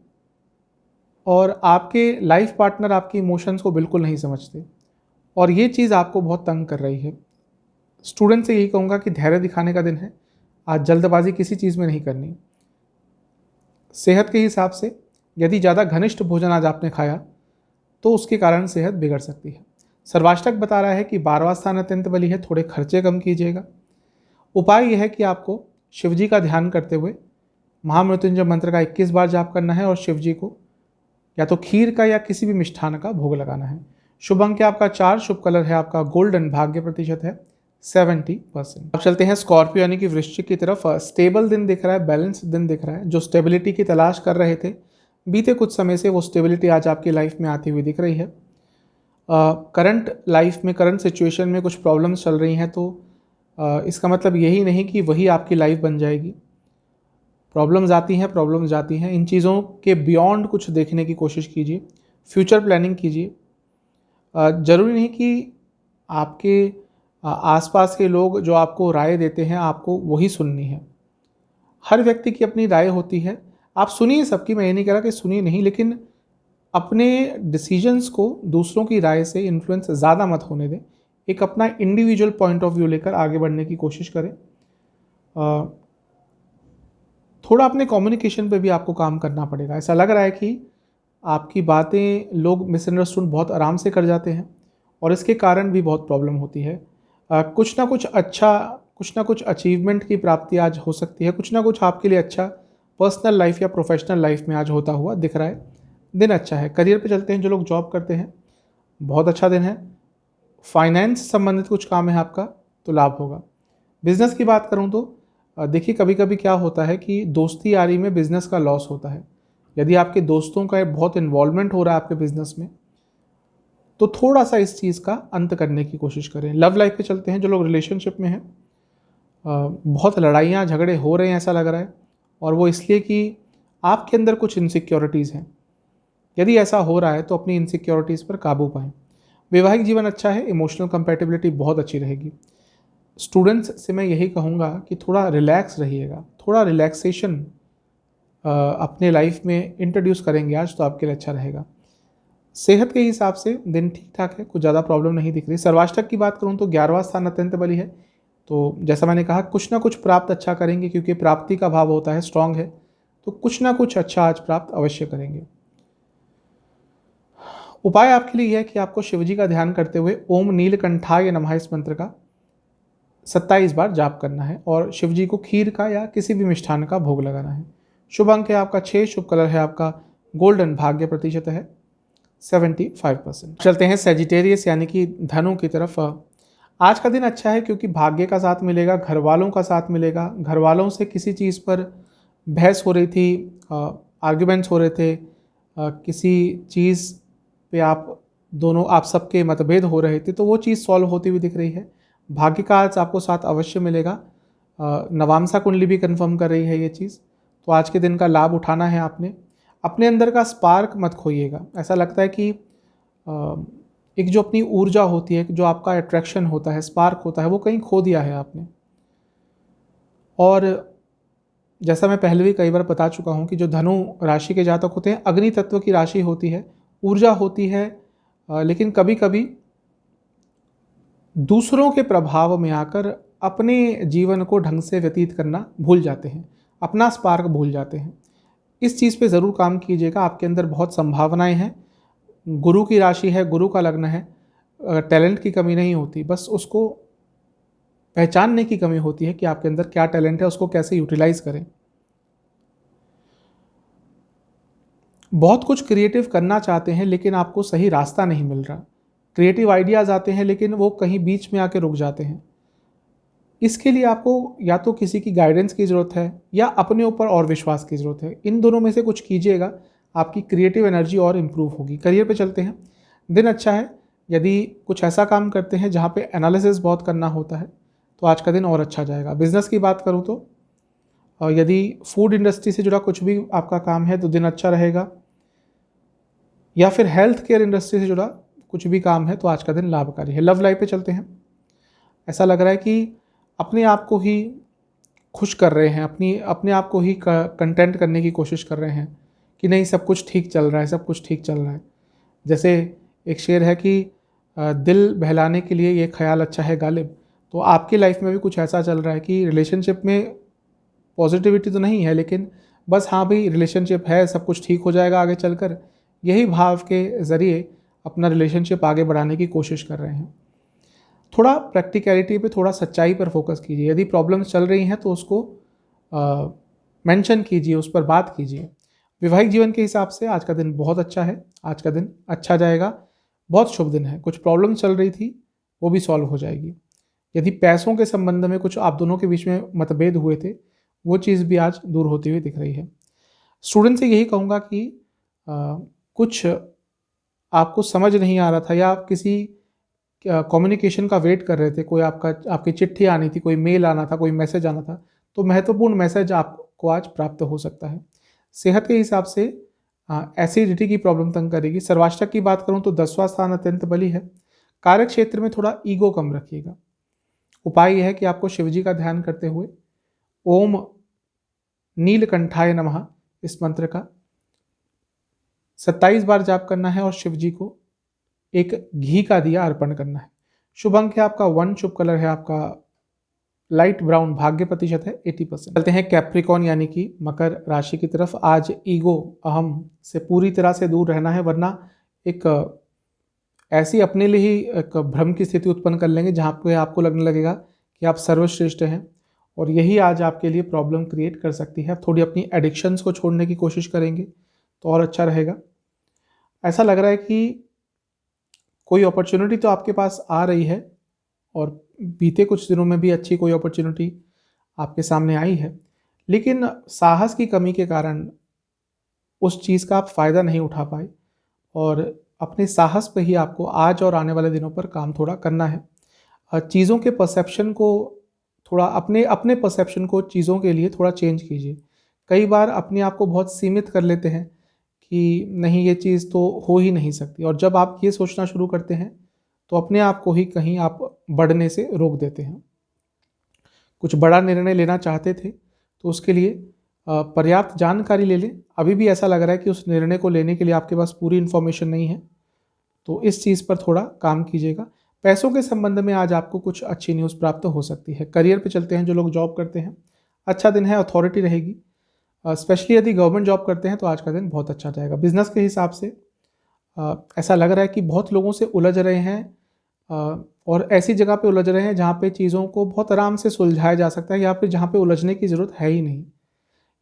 और आपके लाइफ पार्टनर आपके इमोशंस को बिल्कुल नहीं समझते, और ये चीज़ आपको बहुत तंग कर रही है। स्टूडेंट से यही कहूँगा कि धैर्य दिखाने का दिन है, आज जल्दबाजी किसी चीज़ में नहीं करनी। सेहत के हिसाब से यदि ज़्यादा घनिष्ठ भोजन आज आपने खाया तो उसके कारण सेहत बिगड़ सकती है। सर्वाष्टक बता रहा है कि 12वां स्थान अत्यंत बली है, थोड़े खर्चे कम कीजिएगा। उपाय यह है कि आपको शिवजी का ध्यान करते हुए महामृत्युंजय मंत्र का 21 बार जाप करना है और शिवजी को या तो खीर का या किसी भी मिष्ठान का भोग लगाना है। शुभ अंक है आपका 4, शुभ कलर है आपका गोल्डन, भाग्य प्रतिशत है 70%। अब चलते हैं स्कॉर्पियो यानी कि वृश्चिक की तरफ। स्टेबल दिन दिख रहा है, बैलेंस दिन दिख रहा है। जो स्टेबिलिटी की तलाश कर रहे थे बीते कुछ समय से, वो स्टेबिलिटी आज आपकी लाइफ में आती हुई दिख रही है। करंट लाइफ में, करंट सिचुएशन में कुछ प्रॉब्लम्स चल रही हैं, तो इसका मतलब यही नहीं कि वही आपकी लाइफ बन जाएगी। प्रॉब्लम्स आती हैं, प्रॉब्लम्स जाती हैं। इन चीज़ों के बियॉन्ड कुछ देखने की कोशिश कीजिए, फ्यूचर प्लानिंग कीजिए। ज़रूरी नहीं कि आपके आसपास के लोग जो आपको राय देते हैं आपको वही सुननी है। हर व्यक्ति की अपनी राय होती है, आप सुनिए सबकी, मैं ये नहीं कह रहा कि सुनिए नहीं, लेकिन अपने डिसीजंस को दूसरों की राय से इन्फ्लुएंस ज़्यादा मत होने दें। एक अपना इंडिविजुअल पॉइंट ऑफ व्यू लेकर आगे बढ़ने की कोशिश करें। थोड़ा अपने कम्युनिकेशन पे भी आपको काम करना पड़ेगा। ऐसा लग रहा है कि आपकी बातें लोग मिसअंडरस्टूड बहुत आराम से कर जाते हैं, और इसके कारण भी बहुत प्रॉब्लम होती है। कुछ ना कुछ अच्छा, कुछ ना कुछ अचीवमेंट की प्राप्ति आज हो सकती है। कुछ ना कुछ आपके लिए अच्छा पर्सनल लाइफ या प्रोफेशनल लाइफ में आज होता हुआ दिख रहा है। दिन अच्छा है। करियर पे चलते हैं, जो लोग जॉब करते हैं बहुत अच्छा दिन है। फाइनेंस संबंधित कुछ काम है आपका, तो लाभ होगा। बिजनेस की बात करूं तो देखिए कभी कभी क्या होता है कि दोस्ती यारी में बिजनेस का लॉस होता है। यदि आपके दोस्तों का बहुत इन्वॉल्वमेंट हो रहा है आपके बिजनेस में, तो थोड़ा सा इस चीज़ का अंत करने की कोशिश करें। लव लाइफ पे चलते हैं। जो लोग रिलेशनशिप में हैं, बहुत लड़ाइयाँ झगड़े हो रहे हैं ऐसा लग रहा है, और वो इसलिए कि आपके अंदर कुछ इनसिक्योरिटीज़ हैं। यदि ऐसा हो रहा है तो अपनी इनसिक्योरिटीज़ पर काबू पाएं। वैवाहिक जीवन अच्छा है, इमोशनल कंपैटिबिलिटी बहुत अच्छी रहेगी। स्टूडेंट्स से मैं यही कहूँगा कि थोड़ा रिलैक्स रहिएगा, थोड़ा रिलैक्सेशन अपने लाइफ में इंट्रोड्यूस करेंगे आज तो आपके लिए अच्छा रहेगा। सेहत के हिसाब से दिन ठीक ठाक है, कुछ ज़्यादा प्रॉब्लम नहीं दिख रही। सर्वाष्टक की बात करूँ तो 11वां स्थान अत्यंत बली है, तो जैसा मैंने कहा कुछ ना कुछ प्राप्त अच्छा करेंगे, क्योंकि प्राप्ति का भाव होता है, स्ट्रांग है, तो कुछ ना कुछ अच्छा आज प्राप्त अवश्य करेंगे। उपाय आपके लिए यह है कि आपको शिवजी का ध्यान करते हुए ओम नीलकंठाय नमः इस मंत्र का 27 बार जाप करना है, और शिवजी को खीर का या किसी भी मिष्ठान का भोग लगाना है। शुभ अंक है आपका 6, शुभ कलर है आपका गोल्डन, भाग्य प्रतिशत है 75%। चलते हैं सेजिटेरियस यानी कि धनु की तरफ। आज का दिन अच्छा है क्योंकि भाग्य का साथ मिलेगा, घर वालों का साथ मिलेगा। घर वालों से किसी चीज़ पर बहस हो रही थी, आर्ग्यूमेंट्स हो रहे थे, किसी चीज़ पे आप सबके मतभेद हो रहे थे, तो वो चीज़ सॉल्व होती हुई दिख रही है। भाग्य का आज आपको साथ अवश्य मिलेगा। नवामसा कुंडली भी कंफर्म कर रही है ये चीज़, तो आज के दिन का लाभ उठाना है आपने। अपने अंदर का स्पार्क मत खोइएगा। ऐसा लगता है कि एक जो अपनी ऊर्जा होती है, जो आपका अट्रैक्शन होता है, स्पार्क होता है, वो कहीं खो दिया है आपने। और जैसा मैं पहले भी कई बार बता चुका हूँ कि जो धनु राशि के जातक होते हैं, अग्नि तत्व की राशि होती है, ऊर्जा होती है, लेकिन कभी कभी दूसरों के प्रभाव में आकर अपने जीवन को ढंग से व्यतीत करना भूल जाते हैं, अपना स्पार्क भूल जाते हैं। इस चीज़ पे ज़रूर काम कीजिएगा। आपके अंदर बहुत संभावनाएं हैं। गुरु की राशि है, गुरु का लग्न है, टैलेंट की कमी नहीं होती, बस उसको पहचानने की कमी होती है कि आपके अंदर क्या टैलेंट है, उसको कैसे यूटिलाइज करें। बहुत कुछ क्रिएटिव करना चाहते हैं लेकिन आपको सही रास्ता नहीं मिल रहा। क्रिएटिव आइडियाज़ आते हैं लेकिन वो कहीं बीच में आके रुक जाते हैं। इसके लिए आपको या तो किसी की गाइडेंस की ज़रूरत है या अपने ऊपर और विश्वास की ज़रूरत है। इन दोनों में से कुछ कीजिएगा, आपकी क्रिएटिव एनर्जी और इम्प्रूव होगी। करियर पे चलते हैं। दिन अच्छा है। यदि कुछ ऐसा काम करते हैं जहाँ पे एनालिसिस बहुत करना होता है तो आज का दिन और अच्छा जाएगा। बिजनेस की बात करूँ तो यदि फूड इंडस्ट्री से जुड़ा कुछ भी आपका काम है तो दिन अच्छा रहेगा, या फिर हेल्थ केयर इंडस्ट्री से जुड़ा कुछ भी काम है तो आज का दिन लाभकारी है। लव लाइफ पे चलते हैं। ऐसा लग रहा है कि अपने आप को ही खुश कर रहे हैं, अपने आप को ही कंटेंट करने की कोशिश कर रहे हैं कि नहीं सब कुछ ठीक चल रहा है, सब कुछ ठीक चल रहा है। जैसे एक शेर है कि दिल बहलाने के लिए ये ख्याल अच्छा है गालिब। तो आपकी लाइफ में भी कुछ ऐसा चल रहा है कि रिलेशनशिप में पॉजिटिविटी तो नहीं है, लेकिन बस हाँ भाई रिलेशनशिप है, सब कुछ ठीक हो जाएगा आगे चलकर, यही भाव के ज़रिए अपना रिलेशनशिप आगे बढ़ाने की कोशिश कर रहे हैं। थोड़ा प्रैक्टिकलिटी पे, थोड़ा सच्चाई पर फोकस कीजिए। यदि प्रॉब्लम्स चल रही हैं तो उसको मेंशन कीजिए, उस पर बात कीजिए। वैवाहिक जीवन के हिसाब से आज का दिन बहुत अच्छा है, आज का दिन अच्छा जाएगा, बहुत शुभ दिन है। कुछ प्रॉब्लम चल रही थी वो भी सॉल्व हो जाएगी। यदि पैसों के संबंध में कुछ आप दोनों के बीच में मतभेद हुए थे, वो चीज़ भी आज दूर होती हुई दिख रही है। स्टूडेंट से यही कहूँगा कि कुछ आपको समझ नहीं आ रहा था या आप किसी कम्युनिकेशन का वेट कर रहे थे, कोई आपकी चिट्ठी आनी थी, कोई मेल आना था, कोई मैसेज आना था, तो महत्वपूर्ण मैसेज आपको आज प्राप्त हो सकता है। सेहत के हिसाब से एसिडिटी की प्रॉब्लम तंग करेगी। सर्वाष्टक की बात करूं तो 10वां स्थान अत्यंत बली है। कार्य क्षेत्र में थोड़ा ईगो कम रखिएगा। उपाय यह है कि आपको शिवजी का ध्यान करते हुए ओम नीलकंठाय नमः इस मंत्र का 27 बार जाप करना है और शिवजी को एक घी का दिया अर्पण करना है। शुभ अंक है आपका 1, शुभ कलर है आपका लाइट ब्राउन, भाग्य प्रतिशत है 80%। चलते हैं कैप्रिकॉन यानी कि मकर राशि की तरफ। आज ईगो, अहम से पूरी तरह से दूर रहना है, वरना एक ऐसी अपने लिए ही एक भ्रम की स्थिति उत्पन्न कर लेंगे जहाँ पे आपको लगने लगेगा कि आप सर्वश्रेष्ठ हैं, और यही आज आपके लिए प्रॉब्लम क्रिएट कर सकती है। आप थोड़ी अपनी एडिक्शंस को छोड़ने की कोशिश करेंगे तो और अच्छा रहेगा। ऐसा लग रहा है कि कोई अपॉर्चुनिटी तो आपके पास आ रही है और बीते कुछ दिनों में भी अच्छी कोई अपॉर्चुनिटी आपके सामने आई है, लेकिन साहस की कमी के कारण उस चीज़ का आप फ़ायदा नहीं उठा पाए और अपने साहस पे ही आपको आज और आने वाले दिनों पर काम थोड़ा करना है। चीज़ों के परसेप्शन को थोड़ा अपने अपने परसेप्शन को चीज़ों के लिए थोड़ा चेंज कीजिए। कई बार अपने आप को बहुत सीमित कर लेते हैं कि नहीं, ये चीज़ तो हो ही नहीं सकती, और जब आप ये सोचना शुरू करते हैं तो अपने आप को ही कहीं आप बढ़ने से रोक देते हैं। कुछ बड़ा निर्णय लेना चाहते थे तो उसके लिए पर्याप्त जानकारी ले लें। अभी भी ऐसा लग रहा है कि उस निर्णय को लेने के लिए आपके पास पूरी इन्फॉर्मेशन नहीं है, तो इस चीज़ पर थोड़ा काम कीजिएगा। पैसों के संबंध में आज आपको कुछ अच्छी न्यूज़ प्राप्त हो सकती है। करियर पे चलते हैं, जो लोग जॉब करते हैं, अच्छा दिन है, अथॉरिटी रहेगी। स्पेशली यदि गवर्नमेंट जॉब करते हैं तो आज का दिन बहुत अच्छा जाएगा। बिजनेस के हिसाब से ऐसा लग रहा है कि बहुत लोगों से उलझ रहे हैं, और ऐसी जगह पे उलझ रहे हैं जहाँ पे चीज़ों को बहुत आराम से सुलझाया जा सकता है, या फिर जहाँ पे उलझने की ज़रूरत है ही नहीं।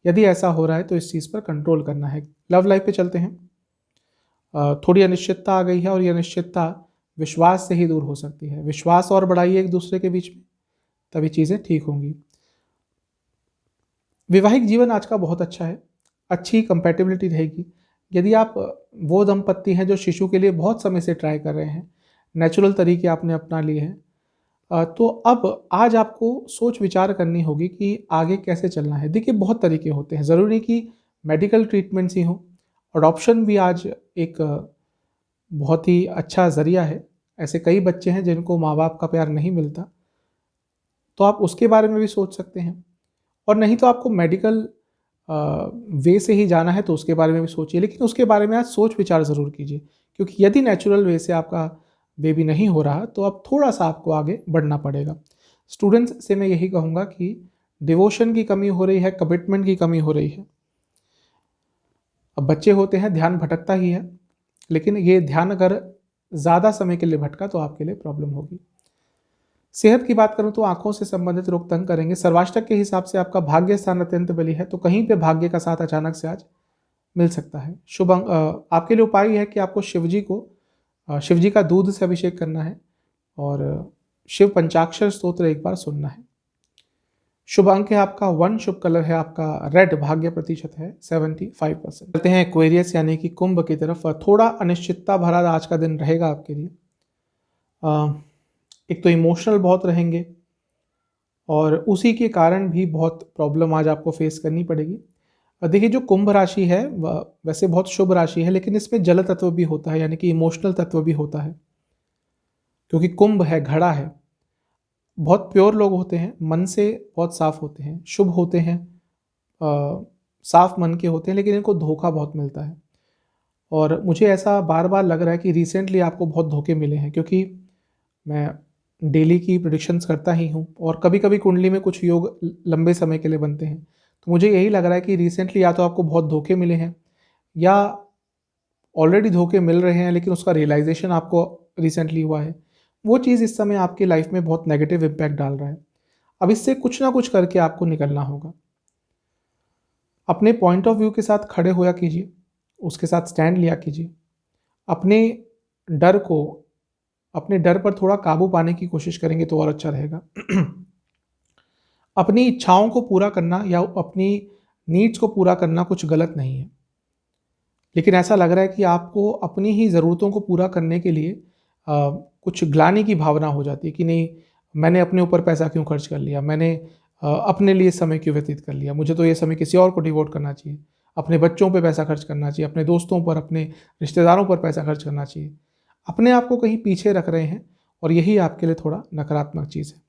यदि ऐसा हो रहा है तो इस चीज़ पर कंट्रोल करना है। लव लाइफ पे चलते हैं। थोड़ी अनिश्चितता आ गई है, और ये अनिश्चितता विश्वास से ही दूर हो सकती है। विश्वास और बढ़ाइए एक दूसरे के बीच में, तभी चीज़ें ठीक होंगी। वैवाहिक जीवन आज का बहुत अच्छा है, अच्छी कंपैटिबिलिटी रहेगी। यदि आप वो दंपत्ति हैं जो शिशु के लिए बहुत समय से ट्राई कर रहे हैं, नेचुरल तरीके आपने अपना लिए हैं, तो अब आज आपको सोच विचार करनी होगी कि आगे कैसे चलना है। देखिए, बहुत तरीके होते हैं, ज़रूरी नहीं कि मेडिकल ट्रीटमेंट्स ही हों। अडॉप्शन भी आज एक बहुत ही अच्छा ज़रिया है। ऐसे कई बच्चे हैं जिनको माँ बाप का प्यार नहीं मिलता, तो आप उसके बारे में भी सोच सकते हैं। और नहीं तो आपको मेडिकल वे से ही जाना है तो उसके बारे में भी सोचिए, लेकिन उसके बारे में आज सोच विचार ज़रूर कीजिए, क्योंकि यदि नेचुरल वे से आपका बेबी नहीं हो रहा तो अब थोड़ा सा आपको आगे बढ़ना पड़ेगा। स्टूडेंट्स से मैं यही कहूँगा कि डिवोशन की कमी हो रही है, कमिटमेंट की कमी हो रही है। अब बच्चे होते हैं, ध्यान भटकता ही है, लेकिन ये ध्यान अगर ज़्यादा समय के लिए भटका तो आपके लिए प्रॉब्लम होगी। सेहत की बात करूं तो आंखों से संबंधित रोग तंग करेंगे। सर्वाष्टक के हिसाब से आपका भाग्य स्थान अत्यंत बली है, तो कहीं पे भाग्य का साथ अचानक से आज मिल सकता है। शुभ आपके लिए उपाय है कि आपको शिव जी का दूध से अभिषेक करना है, और शिव पंचाक्षर स्तोत्र एक बार सुनना है। शुभ अंक है आपका 1, शुभ कलर है आपका रेड, भाग्य प्रतिशत है 75%। चलते हैं एक्वेरियस यानी कि कुंभ की तरफ। थोड़ा अनिश्चितता भरा आज का दिन रहेगा आपके लिए। एक तो इमोशनल बहुत रहेंगे, और उसी के कारण भी बहुत प्रॉब्लम आज आपको फेस करनी पड़ेगी। देखिए, जो कुंभ राशि है वह वैसे बहुत शुभ राशि है, लेकिन इसमें जल तत्व भी होता है, यानी कि इमोशनल तत्व भी होता है, क्योंकि कुंभ है, घड़ा है। बहुत प्योर लोग होते हैं, मन से बहुत साफ होते हैं, शुभ होते हैं, साफ मन के होते हैं, लेकिन इनको धोखा बहुत मिलता है। और मुझे ऐसा बार बार लग रहा है कि रिसेंटली आपको बहुत धोखे मिले हैं, क्योंकि मैं डेली की प्रेडिक्शंस करता ही हूँ, और कभी कभी कुंडली में कुछ योग लंबे समय के लिए बनते हैं। तो मुझे यही लग रहा है कि रिसेंटली या तो आपको बहुत धोखे मिले हैं, या ऑलरेडी धोखे मिल रहे हैं लेकिन उसका रियलाइजेशन आपको रिसेंटली हुआ है। वो चीज़ इस समय आपकी लाइफ में बहुत नेगेटिव इम्पैक्ट डाल रहा है। अब इससे कुछ ना कुछ करके आपको निकलना होगा। अपने पॉइंट ऑफ व्यू के साथ खड़े होया कीजिए, उसके साथ स्टैंड लिया कीजिए। अपने डर पर थोड़ा काबू पाने की कोशिश करेंगे तो और अच्छा रहेगा। अपनी इच्छाओं को पूरा करना या अपनी नीड्स को पूरा करना कुछ गलत नहीं है, लेकिन ऐसा लग रहा है कि आपको अपनी ही ज़रूरतों को पूरा करने के लिए कुछ ग्लानि की भावना हो जाती है कि नहीं, मैंने अपने ऊपर पैसा क्यों खर्च कर लिया, मैंने अपने लिए समय क्यों व्यतीत कर लिया, मुझे तो ये समय किसी और को डिवोट करना चाहिए, अपने बच्चों पे पैसा खर्च करना चाहिए, अपने दोस्तों पर, अपने रिश्तेदारों पर पैसा खर्च करना चाहिए। अपने आप को कहीं पीछे रख रहे हैं, और यही आपके लिए थोड़ा नकारात्मक चीज़ है।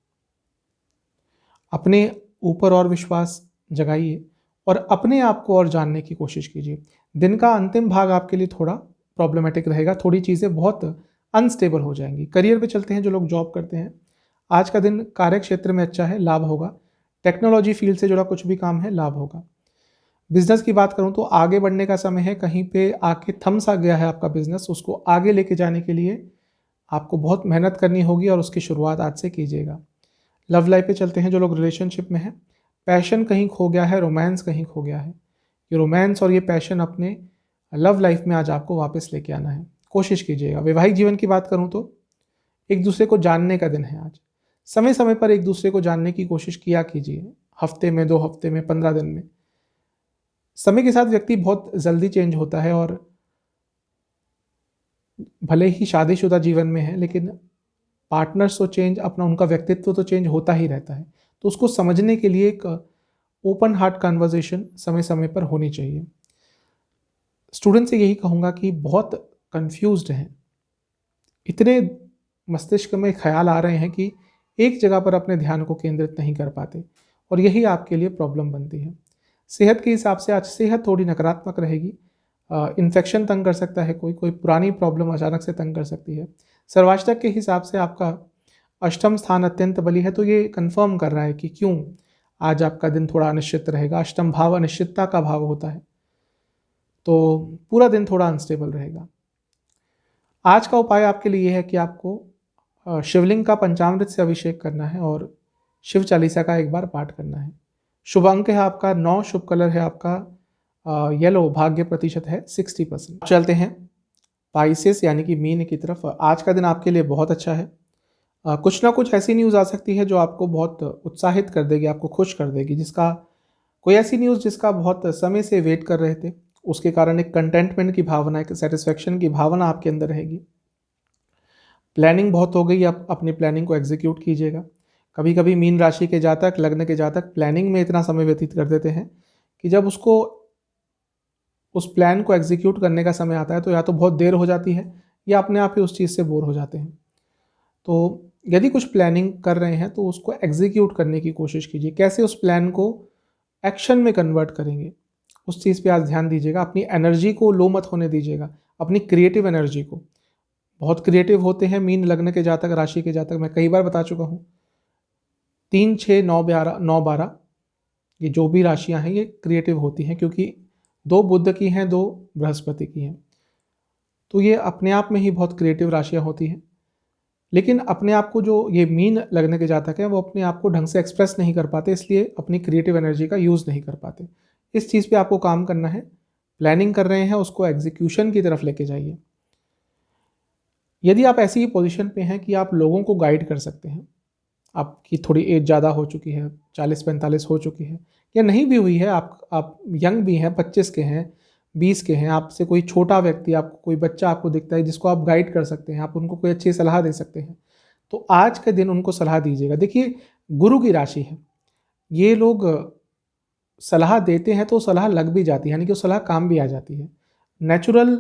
अपने ऊपर और विश्वास जगाइए, और अपने आप को और जानने की कोशिश कीजिए। दिन का अंतिम भाग आपके लिए थोड़ा प्रॉब्लमेटिक रहेगा, थोड़ी चीज़ें बहुत अनस्टेबल हो जाएंगी। करियर पे चलते हैं, जो लोग जॉब करते हैं, आज का दिन कार्य क्षेत्र में अच्छा है, लाभ होगा। टेक्नोलॉजी फील्ड से जुड़ा कुछ भी काम है, लाभ होगा। बिजनेस की बात करूं तो आगे बढ़ने का समय है। कहीं पे आके थम सा गया है आपका बिजनेस, उसको आगे लेके जाने के लिए आपको बहुत मेहनत करनी होगी, और उसकी शुरुआत आज से कीजिएगा। लव लाइफ पे चलते हैं, जो लोग रिलेशनशिप में हैं, पैशन कहीं खो गया है, रोमांस कहीं खो गया है। ये रोमांस और ये पैशन अपने लव लाइफ में आज आपको वापस लेके आना है, कोशिश कीजिएगा। वैवाहिक जीवन की बात करूं तो एक दूसरे को जानने का दिन है आज। समय समय पर एक दूसरे को जानने की कोशिश किया कीजिए, हफ्ते में, 2 हफ्ते में, 15 दिन में। समय के साथ व्यक्ति बहुत जल्दी चेंज होता है और भले ही शादीशुदा जीवन में है, लेकिन पार्टनर्स तो चेंज, अपना उनका व्यक्तित्व तो चेंज होता ही रहता है। तो उसको समझने के लिए एक ओपन हार्ट कन्वर्सेशन समय समय पर होनी चाहिए। स्टूडेंट से यही कहूँगा कि बहुत कंफ्यूज्ड हैं, इतने मस्तिष्क में ख्याल आ रहे हैं कि एक जगह पर अपने ध्यान को केंद्रित नहीं कर पाते, और यही आपके लिए प्रॉब्लम बनती है। सेहत के हिसाब से आज सेहत थोड़ी नकारात्मक रहेगी। इन्फेक्शन तंग कर सकता है, कोई कोई पुरानी प्रॉब्लम अचानक से तंग कर सकती है। सर्वाष्टक के हिसाब से आपका अष्टम स्थान अत्यंत बली है, तो ये कंफर्म कर रहा है कि क्यों आज आपका दिन थोड़ा अनिश्चित रहेगा। अष्टम भाव अनिश्चितता का भाव होता है, तो पूरा दिन थोड़ा अनस्टेबल रहेगा। आज का उपाय आपके लिए ये है कि आपको शिवलिंग का पंचामृत से अभिषेक करना है और शिव चालीसा का एक बार पाठ करना है। शुभ अंक है आपका 9, शुभ कलर है आपका येलो, भाग्य प्रतिशत है 60%। चलते हैं पाइसेस यानी कि मीन की तरफ। आज का दिन आपके लिए बहुत अच्छा है। कुछ ना कुछ ऐसी न्यूज़ आ सकती है जो आपको बहुत उत्साहित कर देगी, आपको खुश कर देगी, जिसका कोई ऐसी न्यूज़ जिसका बहुत समय से वेट कर रहे थे, उसके कारण एक कंटेंटमेंट की भावना, एक सेटिस्फेक्शन की भावना आपके अंदर रहेगी। प्लानिंग बहुत हो गई, आप अपनी प्लानिंग को एग्जीक्यूट कीजिएगा। कभी कभी मीन राशि के जातक, लग्न के जातक प्लानिंग में इतना समय व्यतीत कर देते हैं कि जब उसको उस प्लान को एग्जीक्यूट करने का समय आता है तो या तो बहुत देर हो जाती है या अपने आप ही उस चीज़ से बोर हो जाते हैं। तो यदि कुछ प्लानिंग कर रहे हैं तो उसको एग्जीक्यूट करने की कोशिश कीजिए। कैसे उस प्लान को एक्शन में कन्वर्ट करेंगे, उस चीज़ पे आज ध्यान दीजिएगा। अपनी एनर्जी को लो मत होने दीजिएगा, अपनी क्रिएटिव एनर्जी को। बहुत क्रिएटिव होते हैं मीन लग्न के जातक, राशि के जातक। मैं कई बार बता चुका हूँ, 3, 6, 9, 12 ये जो भी राशियाँ हैं ये क्रिएटिव होती हैं, क्योंकि 2 बुध की हैं, 2 बृहस्पति की हैं। तो ये अपने आप में ही बहुत क्रिएटिव राशियाँ होती हैं। लेकिन अपने आप को, जो ये मीन लगने के जातक हैं, वो अपने आप को ढंग से एक्सप्रेस नहीं कर पाते, इसलिए अपनी क्रिएटिव एनर्जी का यूज़ नहीं कर पाते। इस चीज़ पे आपको काम करना है। प्लानिंग कर रहे हैं, उसको एग्जीक्यूशन की तरफ लेके जाइए। यदि आप ऐसी ही पोजीशन पे हैं कि आप लोगों को गाइड कर सकते हैं, आपकी थोड़ी एज ज़्यादा हो चुकी है, 40-45 हो चुकी है, या नहीं भी हुई है, आप यंग भी हैं, 25 के हैं, 20 के हैं, आपसे कोई छोटा व्यक्ति, आपको कोई बच्चा आपको दिखता है जिसको आप गाइड कर सकते हैं, आप उनको कोई अच्छी सलाह दे सकते हैं, तो आज के दिन उनको सलाह दीजिएगा। देखिए, गुरु की राशि है, ये लोग सलाह देते हैं तो सलाह लग भी जाती है, यानी कि वो सलाह काम भी आ जाती है। नेचुरल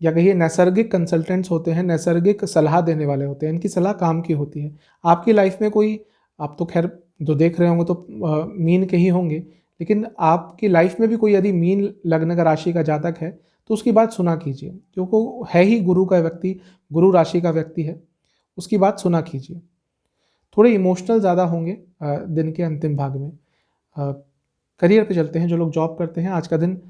या कहिए नैसर्गिक कंसल्टेंट्स होते हैं, नैसर्गिक सलाह देने वाले होते हैं, इनकी सलाह काम की होती है। आपकी लाइफ में कोई, आप तो खैर जो देख रहे होंगे तो मीन के ही होंगे, लेकिन आपकी लाइफ में भी कोई यदि मीन लग्न का राशि का जातक है तो उसकी बात सुना कीजिए, क्योंकि है ही गुरु का व्यक्ति, गुरु राशि का व्यक्ति है, उसकी बात सुना कीजिए। थोड़े इमोशनल ज़्यादा होंगे दिन के अंतिम भाग में। करियर पे चलते हैं। जो लोग जॉब करते हैं, आज का दिन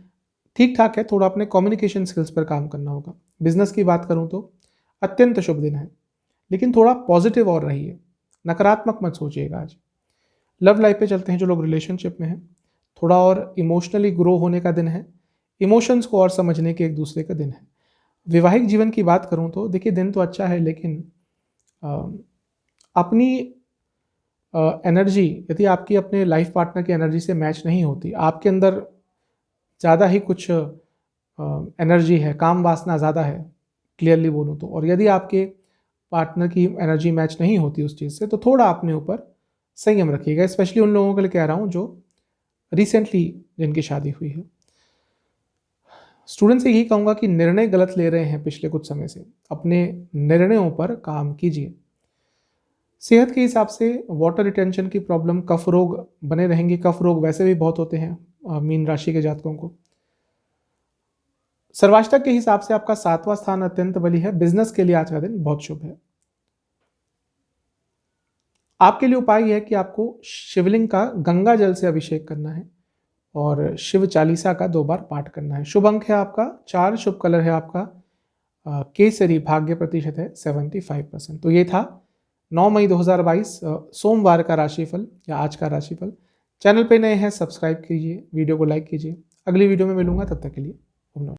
ठीक ठाक है, थोड़ा अपने कम्युनिकेशन स्किल्स पर काम करना होगा। बिजनेस की बात करूं तो अत्यंत शुभ दिन है, लेकिन थोड़ा पॉजिटिव और रहिए, नकारात्मक मत सोचिएगा आज। लव लाइफ पे चलते हैं। जो लोग रिलेशनशिप में हैं, थोड़ा और इमोशनली ग्रो होने का दिन है, इमोशंस को और समझने के एक दूसरे का दिन है। वैवाहिक जीवन की बात करूं तो देखिए, दिन तो अच्छा है, लेकिन अपनी एनर्जी यदि आपकी अपने लाइफ पार्टनर की एनर्जी से मैच नहीं होती, आपके अंदर ज़्यादा ही कुछ एनर्जी है, काम वासना ज़्यादा है, क्लियरली बोलूँ तो, और यदि आपके पार्टनर की एनर्जी मैच नहीं होती उस चीज़ से, तो थोड़ा अपने ऊपर संयम रखिएगा। स्पेशली उन लोगों के लिए कह रहा हूँ जो रिसेंटली जिनकी शादी हुई है। स्टूडेंट से यही कहूँगा कि निर्णय गलत ले रहे हैं पिछले कुछ समय से, अपने निर्णयों पर काम कीजिए। सेहत के हिसाब से वाटर रिटेंशन की प्रॉब्लम, कफ रोग बने रहेंगे। कफ रोग वैसे भी बहुत होते हैं मीन राशि के जातकों को। सर्वाष्टक के हिसाब से आपका 7वां स्थान अत्यंत बली है। बिजनेस के लिए आज का दिन बहुत शुभ है। आपके लिए उपाय यह है कि आपको शिवलिंग का गंगा जल से अभिषेक करना है और शिव चालीसा का 2 बार पाठ करना है। शुभ अंक है आपका 4, शुभ कलर है आपका केसरी, भाग्य प्रतिशत है 75%। तो ये था 9 मई 2022 सोमवार का राशिफल या आज का राशिफल। चैनल पे नए हैं, सब्सक्राइब कीजिए, वीडियो को लाइक कीजिए। अगली वीडियो में मिलूंगा, तब तक के लिए धन्यवाद।